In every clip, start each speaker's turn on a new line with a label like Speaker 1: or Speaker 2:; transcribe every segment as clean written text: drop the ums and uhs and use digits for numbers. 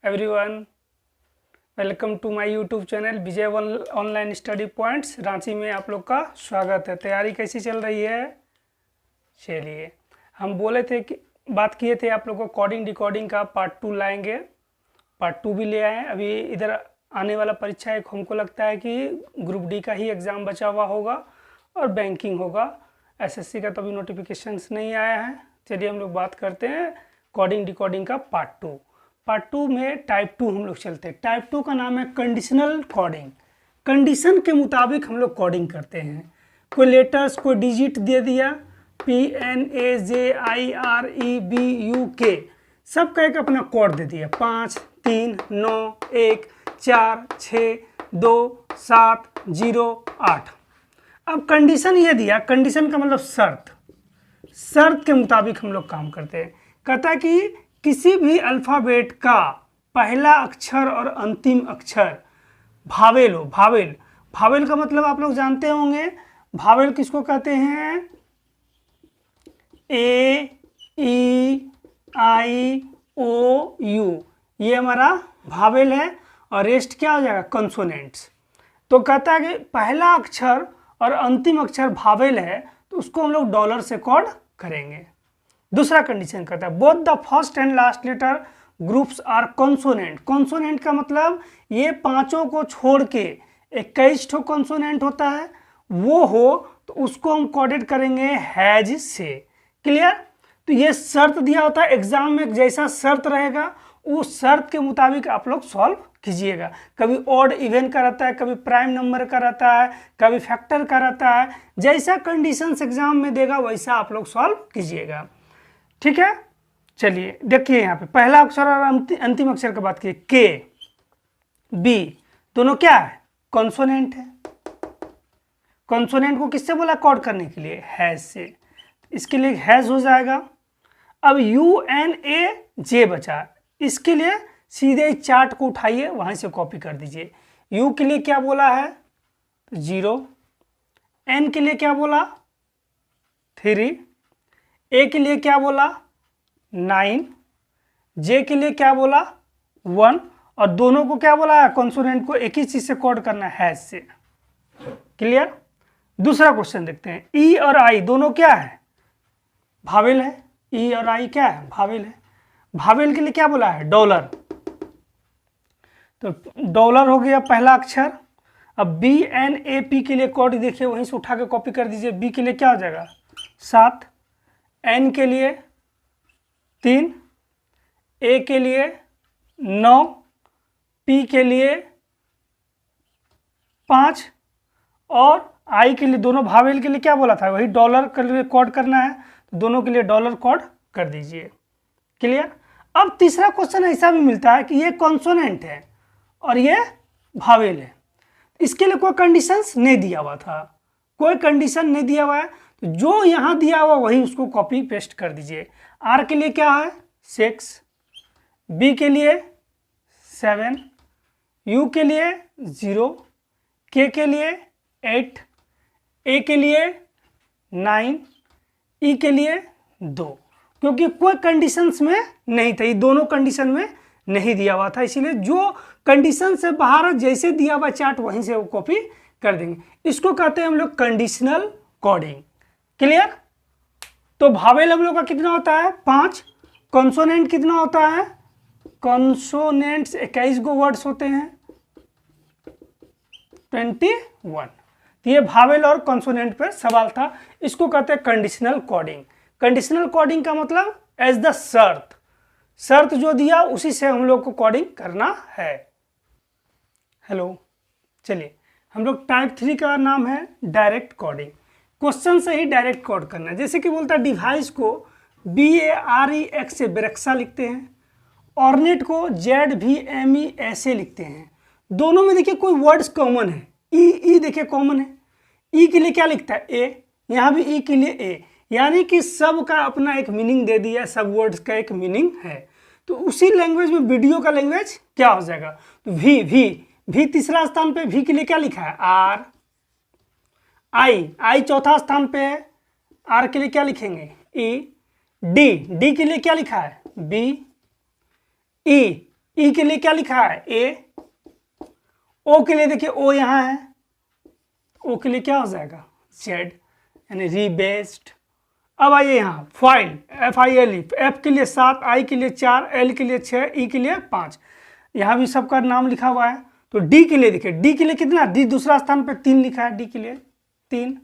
Speaker 1: Everyone, welcome to my YouTube channel Vijay online study points. Ranchi में आप लोग का स्वागत है। तैयारी कैसी चल रही है? चलिए, हम बोले थे कि बात किए थे आप लोग को कोडिंग डिकोडिंग का पार्ट 2 लाएंगे। पार्ट 2 भी ले आए। अभी इधर आने वाला परीक्षा एक हमको लगता है कि ग्रुप डी का ही एग्ज़ाम बचा हुआ होगा और बैंकिंग होगा। एसएससी का तो अभी नोटिफिकेशंस नहीं आया है। चलिए हम लोग बात करते हैं कोडिंग डिकोडिंग का पार्ट 2। पार्ट 2 में टाइप 2 हम लोग चलते हैं। टाइप 2 का नाम है कंडीशनल कोडिंग। कंडीशन के मुताबिक हम लोग कोडिंग करते हैं। कोई लेटर्स, कोई डिजिट दे दिया, PNAJIREBUK, सब का एक अपना कोड दे दिया, 5 3 9 1 4 6 2 7 0 8। अब कंडीशन ये दिया, कंडीशन का मतलब शर्त। शर्त के मुताबिक हम लोग काम करते हैं। कहता है कि किसी भी अल्फ़ाबेट का पहला अक्षर और अंतिम अक्षर भावेल हो। भावेल, भावेल का मतलब आप लोग जानते होंगे। भावेल किसको कहते हैं? AEIOU, ये हमारा भावेल है। और रेस्ट क्या हो जाएगा? कंसोनेंट्स। तो कहता है कि पहला अक्षर और अंतिम अक्षर भावेल है तो उसको हम लोग डॉलर से कोड करेंगे। दूसरा कंडीशन कहता है both the first and last letter groups are consonant. Consonant का मतलब ये पांचों को छोड़ के 21 ठो कॉन्सोनेंट होता है, वो हो तो उसको हम कोडेड करेंगे हैज से। क्लियर? तो ये शर्त दिया होता है एग्जाम में, जैसा शर्त रहेगा उस शर्त के मुताबिक आप लोग सॉल्व कीजिएगा। कभी ऑड इवन का रहता है, कभी प्राइम नंबर का रहता है, कभी फैक्टर का रहता है। जैसा कंडीशंस एग्जाम में देगा वैसा आप लोग सॉल्व कीजिएगा। ठीक है, चलिए देखिए यहाँ पे पहला अक्षर और अंतिम अक्षर की बात की, के बी दोनों क्या है? कॉन्सोनेंट है। कॉन्सोनेंट को किससे बोला कोड करने के लिए? हैज से। इसके लिए हैज हो जाएगा। अब UNAJ बचा, इसके लिए सीधे चार्ट को उठाइए, वहां से कॉपी कर दीजिए। यू के लिए क्या बोला है? 0। एन के लिए क्या बोला? 3। ए के लिए क्या बोला? 9। जे के लिए क्या बोला? 1। और दोनों को क्या बोला है? कॉन्सोनेंट को एक ही चीज से कोड करना है, हैज से। क्लियर? दूसरा क्वेश्चन देखते हैं। ई और आई दोनों क्या है? भावेल है। ई और आई क्या है? भावेल है। भावेल के लिए क्या बोला है? डॉलर। तो डॉलर हो गया पहला अक्षर। अब BNAP के लिए कोड देखिए, वहीं से उठा के कॉपी कर दीजिए। बी के लिए क्या हो जाएगा? 7। एन के लिए 3। ए के लिए 9। पी के लिए 5। और आई के लिए, दोनों भावेल के लिए क्या बोला था? वही डॉलर के लिए कोड करना है, तो दोनों के लिए डॉलर कोड कर दीजिए। क्लियर? अब तीसरा क्वेश्चन ऐसा भी मिलता है कि ये कॉन्सोनेंट है और ये भावेल है। इसके लिए कोई कंडीशंस नहीं दिया हुआ था, कोई कंडीशन नहीं दिया हुआ है, तो जो यहाँ दिया हुआ वही उसको कॉपी पेस्ट कर दीजिए। आर के लिए क्या है? 6। बी के लिए 7। यू के लिए 0। के के लिए 8। ए के लिए 9। ई के लिए 2। क्योंकि कोई कंडीशंस में नहीं था, ये दोनों कंडीशन में नहीं दिया हुआ था, इसीलिए जो कंडीशन से बाहर जैसे दिया हुआ चार्ट वहीं से वो कॉपी कर देंगे। इसको कहते हैं हम लोग कंडीशनल कोडिंग। क्लियर? तो भावेल हम लोग का कितना होता है? 5। कॉन्सोनेंट कितना होता है? कॉन्सोनेंट्स 21 गो वर्ड्स होते हैं, 21। तो ये भावेल और कॉन्सोनेंट पर सवाल था। इसको कहते हैं कंडीशनल कोडिंग। कंडीशनल कोडिंग का मतलब एज द शर्त, शर्त जो दिया उसी से हम लोग को कोडिंग करना है। हेलो, चलिए हम लोग टाइप 3 का नाम है डायरेक्ट कोडिंग। क्वेश्चन से ही डायरेक्ट कोड करना है। जैसे कि बोलता है डिवाइस को BAREX से बेरेक्सा लिखते हैं, ऑर्नेट को ZVME ऐसे लिखते हैं। दोनों में देखिए कोई वर्ड्स कॉमन है। ई देखिए कॉमन है। ई के लिए क्या लिखता है? ए। यहाँ भी ई के लिए ए, यानी कि सब का अपना एक मीनिंग दे दिया, सब वर्ड्स का एक मीनिंग है। तो उसी लैंग्वेज में वीडियो का लैंग्वेज क्या हो जाएगा? तो भी तीसरा स्थान पे, भी के लिए क्या लिखा है? आर। आई चौथा स्थान पे है, आर के लिए क्या लिखेंगे? ई। डी के लिए क्या लिखा है? बी। ई ई के लिए क्या लिखा है ए, ओ के लिए देखिए ओ यहाँ है, ओ के लिए क्या हो जाएगा जेड, यानी रीबेस्ड। अब आइए यहाँ फाइल, FILE, एफ के लिए 7, आई के लिए 4, एल के लिए 6, ई के लिए 5, यहाँ भी सबका नाम लिखा हुआ है। तो डी के लिए देखिए, डी के लिए कितना, डी दूसरा स्थान पे 3 लिखा है, डी के लिए 3,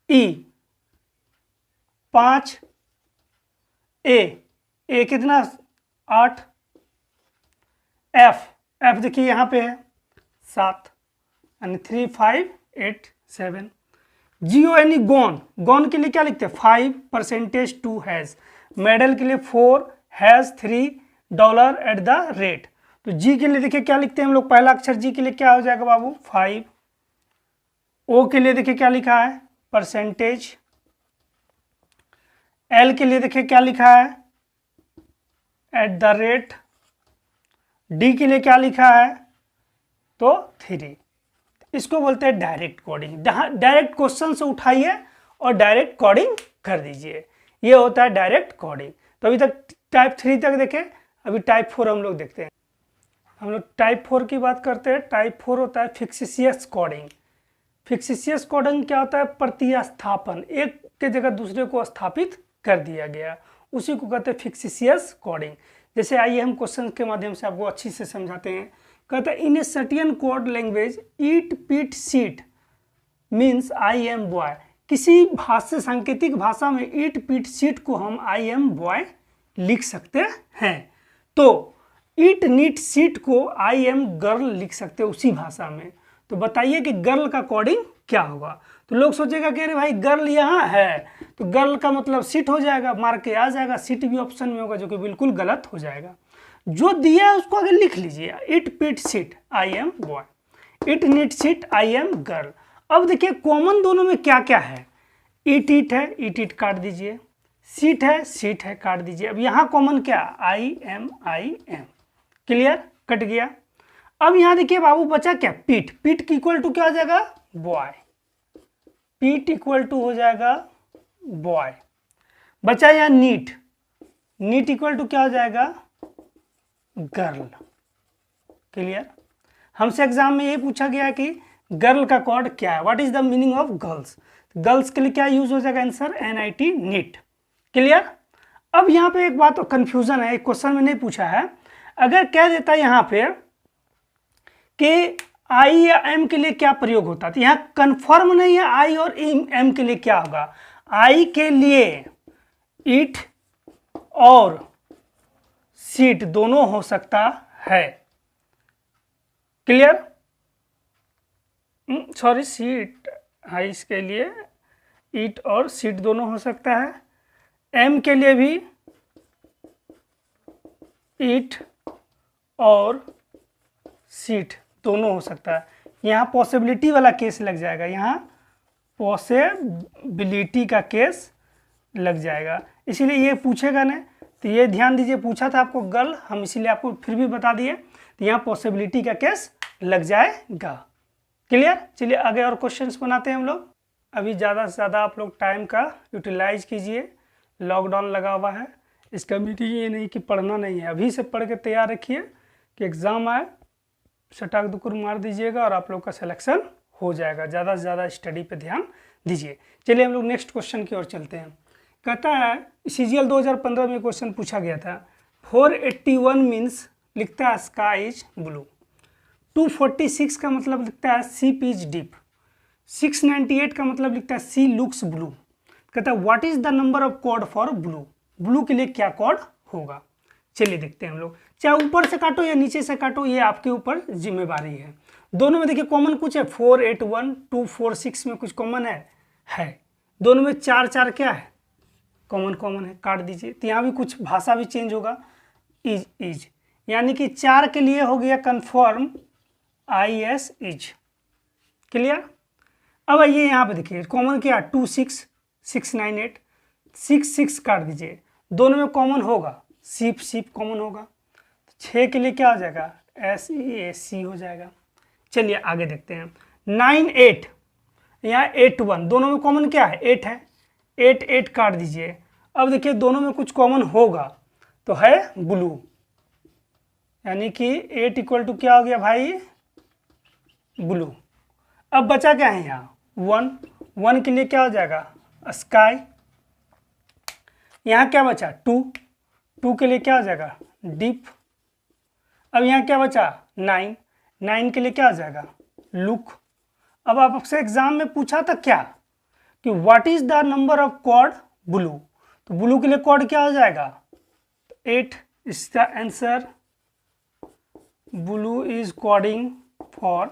Speaker 1: ई 5, ए कितना 8, एफ देखिए यहाँ पे है 7, यानी 3, 5, 8, 7। GO यानी गॉन के लिए क्या लिखते हैं 5% टू हैज, मेडल के लिए 4, हैज $3 एट द रेट। तो जी के लिए देखिए क्या लिखते हैं हम लोग, पहला अक्षर जी के लिए क्या हो जाएगा बाबू 5, ओ के लिए देखिए क्या लिखा है परसेंटेज, एल के लिए देखिए क्या लिखा है एट द रेट, डी के लिए क्या लिखा है तो 3। इसको बोलते हैं डायरेक्ट कोडिंग, डायरेक्ट क्वेश्चन से उठाइए और डायरेक्ट कोडिंग कर दीजिए, ये होता है डायरेक्ट कोडिंग। तो अभी तक टाइप 3 तक देखें, अभी टाइप 4 हम लोग देखते हैं। हम लोग टाइप 4 की बात करते हैं। टाइप 4 होता है फिक्सिशियस कोडिंग। फिक्सिशियस कोडिंग क्या होता है, प्रतिस्थापन, एक के जगह दूसरे को स्थापित कर दिया गया, उसी को कहते हैं फिक्सिशियस कोडिंग। जैसे आइए हम क्वेश्चन के माध्यम से आपको अच्छी से समझाते हैं। कहता है इन ए सर्टेन कोड लैंग्वेज ईट पीट seat means I am boy. किसी भाषा, सांकेतिक भाषा में ईट पीट सीट को हम आई एम बॉय लिख सकते हैं, तो ईट नीट सीट को आई एम गर्ल लिख सकते हैं उसी भाषा में। तो बताइए कि गर्ल का कोडिंग क्या होगा। तो लोग सोचेगा कि अरे भाई गर्ल यहाँ है तो गर्ल का मतलब सीट हो जाएगा, मार के आ जाएगा, सीट भी ऑप्शन में होगा, जो कि बिल्कुल गलत हो जाएगा। जो दिया है उसको आगे लिख लीजिए, it peat seat I am boy, it neat seat I am girl. अब देखिए कॉमन दोनों में क्या क्या है, इट है, इट काट दीजिए, सीट है काट दीजिए। अब यहाँ कॉमन क्या, आई एम, क्लियर, कट गया। अब यहाँ देखिए बाबू बचा क्या, पीट, पीट की इक्वल टू क्या हो जाएगा बॉय, पीट इक्वल टू हो जाएगा बॉय। बचा यहाँ नीट, नीट इक्वल टू क्या हो जाएगा गर्ल, क्लियर। हमसे एग्जाम में ये पूछा गया कि गर्ल का कोड क्या है, what is the meaning of girls. Girls के लिए क्या यूज हो जाएगा आंसर NIT नीट, क्लियर। अब यहाँ पे एक बात कंफ्यूजन है, एक क्वेश्चन में नहीं पूछा है। अगर कह देता है यहाँ पे कि आई या एम के लिए क्या प्रयोग होता है, तो यहाँ कंफर्म नहीं है आई और एम के लिए क्या होगा। आई के लिए इट और सीट दोनों हो सकता है, क्लियर, सॉरी सीट, हाँ इसके लिए ईट और सीट दोनों हो सकता है। एम के लिए भी ईट और सीट दोनों हो सकता है। यहाँ पॉसिबिलिटी वाला केस लग जाएगा, यहाँ पॉसिबिलिटी का केस लग जाएगा, इसीलिए ये पूछेगा ना। तो ये ध्यान दीजिए, पूछा था आपको गर्ल, हम इसीलिए आपको फिर भी बता दिए, तो यहाँ पॉसिबिलिटी का केस लग जाएगा, क्लियर। चलिए आगे और क्वेश्चंस बनाते हैं हम लोग। अभी ज़्यादा से ज़्यादा आप लोग टाइम का यूटिलाइज कीजिए, लॉकडाउन लगा हुआ है, इसका मीटिंग ये नहीं कि पढ़ना नहीं है, अभी से पढ़ के तैयार रखिए कि एग्ज़ाम आए सटाक दुकुर मार दीजिएगा और आप लोग का सिलेक्शन हो जाएगा। ज़्यादा से ज़्यादा स्टडी पे ध्यान दीजिए। चलिए हम लोग नेक्स्ट क्वेश्चन की ओर चलते हैं। कहता है CGL 2015 में क्वेश्चन पूछा गया था, 481 मीन्स लिखता है स्काई इज ब्लू, 246 का मतलब लिखता है सीप इज डीप, 698 का मतलब लिखता है सी लुक्स ब्लू। कहता है what is the number of code for blue, blue के लिए क्या कोड होगा। चलिए देखते हैं हम लोग, चाहे ऊपर से काटो या नीचे से काटो, ये आपके ऊपर जिम्मेवारी है। दोनों में देखिए कॉमन कुछ है, 481, 246 में कुछ कॉमन है। दोनों में 4 क्या है, कॉमन है, काट दीजिए। तो यहाँ भी कुछ भाषा भी चेंज होगा, इज यानी कि 4 के लिए हो गया कन्फर्म IS इज, क्लियर। अब आइए यहाँ पे देखिए कॉमन क्या, 26, 698, 6 काट दीजिए। दोनों में कॉमन होगा, सीप कॉमन होगा। 6 के लिए क्या हो जाएगा, SEAC हो जाएगा। चलिए आगे देखते हैं। 98, यहाँ 81, दोनों में कॉमन क्या है, 8 है, 8 काट दीजिए। अब देखिए दोनों में कुछ कॉमन होगा तो है ब्लू, यानी कि 8 इक्वल टू क्या हो गया भाई, ब्लू। अब बचा क्या है यहाँ, 1, 1 के लिए क्या हो जाएगा, स्काई। यहाँ क्या बचा, 2, 2 के लिए क्या हो जाएगा, डीप। अब यहाँ क्या बचा, 9, 9 के लिए क्या हो जाएगा, लुक। अब आपसे एग्जाम में पूछा था क्या कि what is the number of code blue, तो ब्लू के लिए कॉर्ड क्या हो जाएगा, 8 is the answer. Blue is coding for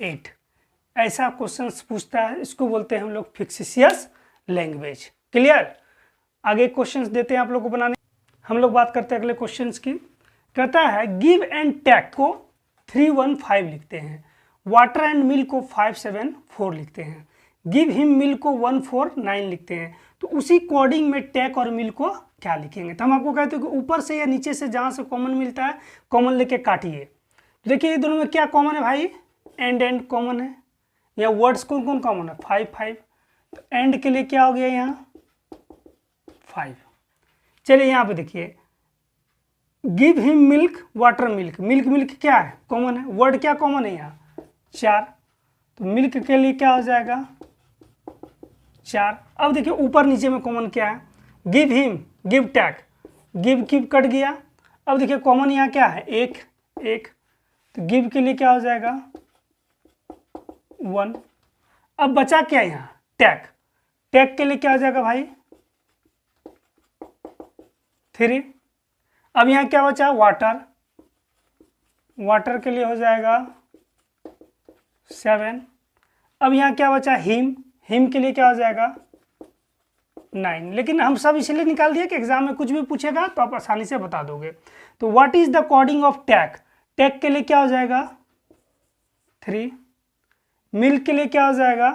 Speaker 1: 8। ऐसा क्वेश्चन पूछता है, इसको बोलते हैं हम लोग फिक्सिशियस लैंग्वेज। क्लियर। आगे क्वेश्चंस देते हैं आप लोग को बनाने। हम लोग बात करते हैं अगले क्वेश्चंस की। कहता है गिव एंड टेक को 315 लिखते हैं, वाटर एंड मिल्क को 574 लिखते हैं, गिव हिम मिल्क को 149 लिखते हैं। तो उसी कोडिंग में टेक और मिल्क को क्या लिखेंगे। तो हम आपको कहते हैं कि ऊपर से या नीचे से जहाँ से कॉमन मिलता है कॉमन लेके काटिए। देखिए ये दोनों में क्या कॉमन है भाई, एंड कॉमन है। या वर्ड्स कौन कौन कॉमन है, 5 5। तो एंड के लिए क्या हो गया यहाँ 5। चलिए यहाँ पे देखिए give him milk water milk, milk milk क्या है कॉमन है, वर्ड क्या कॉमन है यहाँ 4। तो मिल्क के लिए क्या हो जाएगा 4। अब देखिए ऊपर नीचे में कॉमन क्या है, give him, give tag, give cut गया। अब देखिए कॉमन यहाँ क्या है, एक। तो गिव के लिए क्या हो जाएगा 1। अब बचा क्या यहाँ टैग के लिए क्या हो जाएगा भाई 3। अब यहाँ क्या बचा वाटर के लिए हो जाएगा 7। अब यहाँ क्या बचा हिम के लिए क्या हो जाएगा 9। लेकिन हम सब इसलिए निकाल दिया कि एग्जाम में कुछ भी पूछेगा तो आप आसानी से बता दोगे। तो what is the coding of tag के लिए क्या हो जाएगा 3। मिल्क के लिए क्या हो जाएगा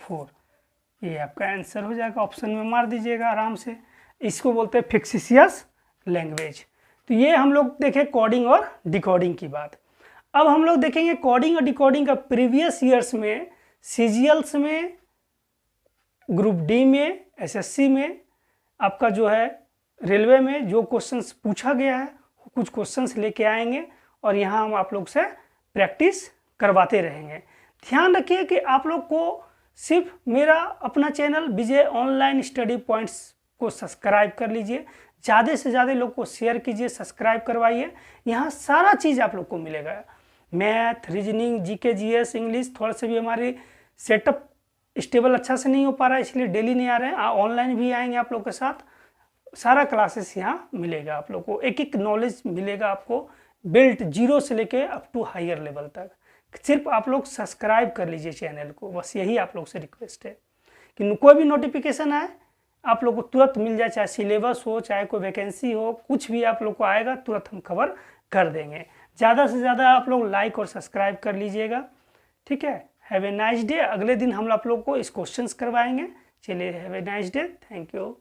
Speaker 1: 4। ये आपका आंसर हो जाएगा, ऑप्शन में मार दीजिएगा आराम से। इसको बोलते हैं फिक्सिशियस लैंग्वेज। तो ये हम लोग देखें कोडिंग और डिकोडिंग की बात। अब हम लोग देखेंगे कोडिंग और डिकोडिंग का प्रीवियस ईयर्स में सीजीएल्स में, ग्रुप डी में, एसएससी में, आपका जो है रेलवे में जो क्वेश्चंस पूछा गया है कुछ क्वेश्चंस लेके आएंगे और यहाँ हम आप लोग से प्रैक्टिस करवाते रहेंगे। ध्यान रखिए कि आप लोग को सिर्फ मेरा अपना channel Vijay online study points को सब्सक्राइब कर लीजिए, ज़्यादा से ज़्यादा लोग को शेयर कीजिए, सब्सक्राइब करवाइए। यहाँ सारा चीज़ आप लोग को मिलेगा, math, reasoning, GK, GS, English. थोड़ा सा भी हमारी सेटअप स्टेबल अच्छा से नहीं हो पा रहा है इसलिए डेली नहीं आ रहे हैं, ऑनलाइन भी आएंगे आप लोग के साथ। सारा क्लासेस यहाँ मिलेगा आप लोग को, एक एक नॉलेज मिलेगा आपको, बिल्ट जीरो से लेके अप टू हायर लेवल तक। सिर्फ आप लोग सब्सक्राइब कर लीजिए चैनल को, बस यही आप लोग से रिक्वेस्ट है कि कोई भी नोटिफिकेशन आए आप लोग को तुरंत मिल जाए, चाहे सिलेबस हो, चाहे कोई वैकेंसी हो, कुछ भी आप लोग को आएगा तुरंत हम खबर कर देंगे। ज़्यादा से ज़्यादा आप लोग लाइक और सब्सक्राइब कर लीजिएगा, ठीक है। Have a nice day. अगले दिन हम आप लोग को इस क्वेश्चंस करवाएंगे। चलिए, have a nice day, thank you.